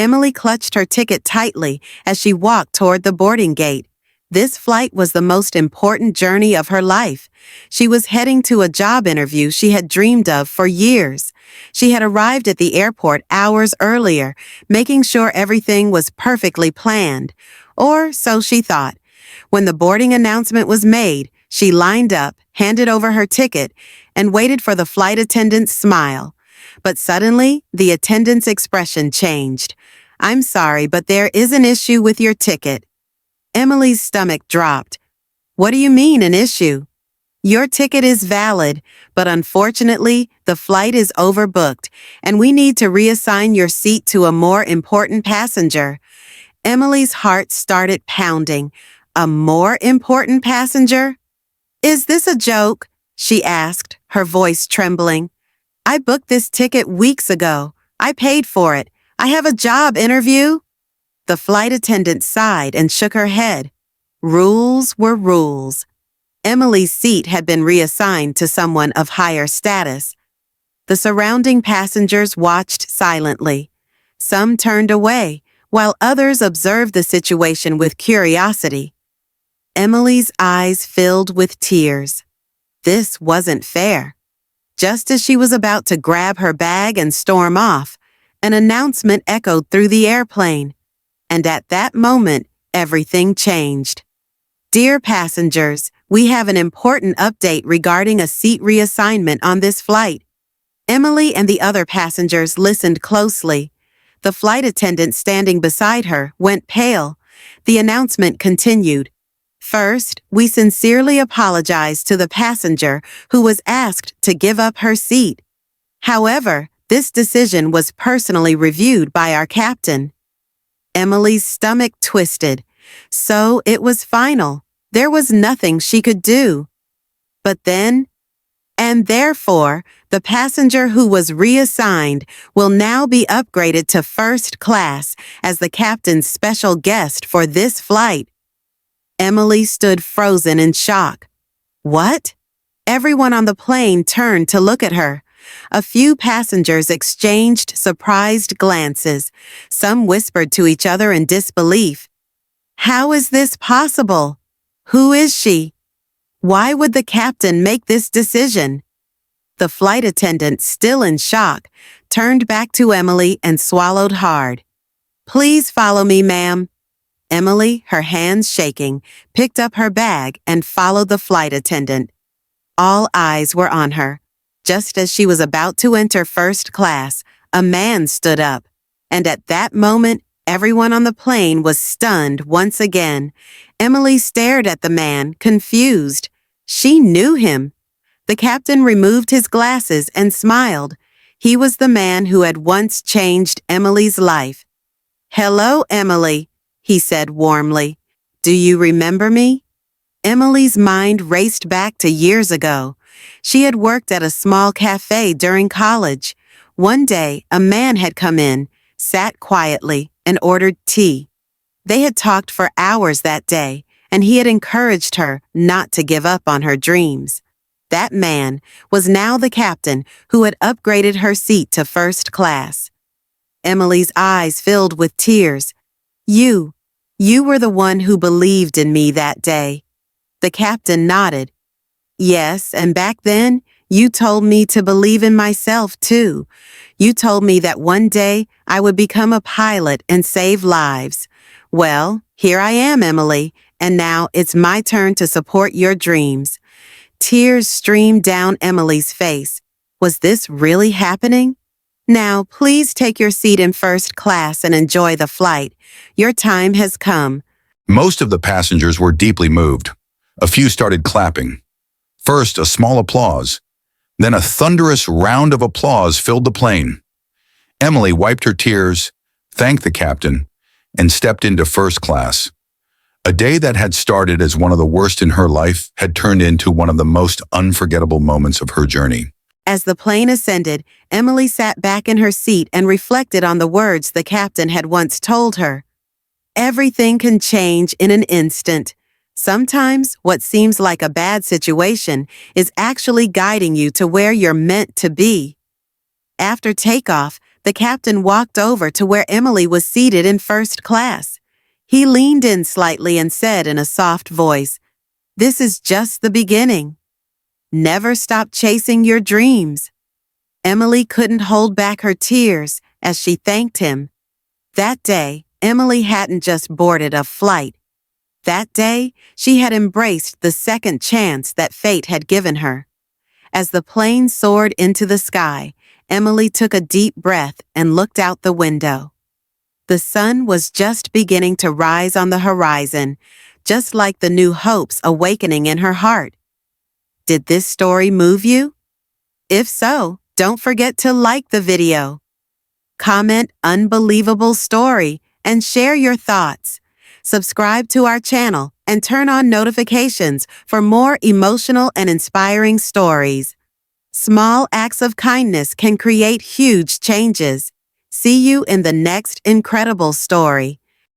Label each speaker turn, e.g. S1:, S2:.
S1: Emily clutched her ticket tightly as she walked toward the boarding gate. This flight was the most important journey of her life. She was heading to a job interview she had dreamed of for years. She had arrived at the airport hours earlier, making sure everything was perfectly planned. Or so she thought. When the boarding announcement was made, she lined up, handed over her ticket, and waited for the flight attendant's smile. But suddenly, the attendant's expression changed. "I'm sorry, but there is an issue with your ticket." Emily's stomach dropped. "What do you mean, an issue?" "Your ticket is valid, but unfortunately, the flight is overbooked, and we need to reassign your seat to a more important passenger." Emily's heart started pounding. A more important passenger? "Is this a joke?" she asked, her voice trembling. "I booked this ticket weeks ago. I paid for it. I have a job interview." The flight attendant sighed and shook her head. Rules were rules. Emily's seat had been reassigned to someone of higher status. The surrounding passengers watched silently. Some turned away, while others observed the situation with curiosity. Emily's eyes filled with tears. This wasn't fair. Just as she was about to grab her bag and storm off, an announcement echoed through the airplane. And at that moment, everything changed. "Dear passengers, we have an important update regarding a seat reassignment on this flight." Emily and the other passengers listened closely. The flight attendant standing beside her went pale. The announcement continued. "First, we sincerely apologize to the passenger who was asked to give up her seat. However, this decision was personally reviewed by our captain." Emily's stomach twisted. So it was final. There was nothing she could do. But then, and therefore, the passenger who was reassigned will now be upgraded to first class as the captain's special guest for this flight. Emily stood frozen in shock. What? Everyone on the plane turned to look at her. A few passengers exchanged surprised glances. Some whispered to each other in disbelief. How is this possible? Who is she? Why would the captain make this decision? The flight attendant, still in shock, turned back to Emily and swallowed hard. "Please follow me, ma'am." Emily, her hands shaking, picked up her bag and followed the flight attendant. All eyes were on her. Just as she was about to enter first class, a man stood up. And at that moment, everyone on the plane was stunned once again. Emily stared at the man, confused. She knew him. The captain removed his glasses and smiled. He was the man who had once changed Emily's life. "Hello, Emily," he said warmly. "Do you remember me?" Emily's mind raced back to years ago. She had worked at a small cafe during college. One day, a man had come in, sat quietly, and ordered tea. They had talked for hours that day, and he had encouraged her not to give up on her dreams. That man was now the captain who had upgraded her seat to first class. Emily's eyes filled with tears. You were the one who believed in me that day." The captain nodded. "Yes, and back then, you told me to believe in myself too. You told me that one day I would become a pilot and save lives. Well, here I am, Emily, and now it's my turn to support your dreams." Tears streamed down Emily's face. Was this really happening? "Now, please take your seat in first class and enjoy the flight. Your time has come."
S2: Most of the passengers were deeply moved. A few started clapping. First, a small applause. Then a thunderous round of applause filled the plane. Emily wiped her tears, thanked the captain, and stepped into first class. A day that had started as one of the worst in her life had turned into one of the most unforgettable moments of her journey.
S1: As the plane ascended, Emily sat back in her seat and reflected on the words the captain had once told her. Everything can change in an instant. Sometimes what seems like a bad situation is actually guiding you to where you're meant to be. After takeoff, The captain walked over to where Emily was seated in first class. He leaned in slightly and said in a soft voice, "This is just the beginning. Never stop chasing your dreams." Emily couldn't hold back her tears as she thanked him. That day, Emily hadn't just boarded a flight. That day, she had embraced the second chance that fate had given her. As the plane soared into the sky, Emily took a deep breath and looked out the window. The sun was just beginning to rise on the horizon, just like the new hopes awakening in her heart. Did this story move you? If so, don't forget to like the video, comment "unbelievable story," and share your thoughts. Subscribe to our channel and turn on notifications for more emotional and inspiring stories. Small acts of kindness can create huge changes. See you in the next incredible story.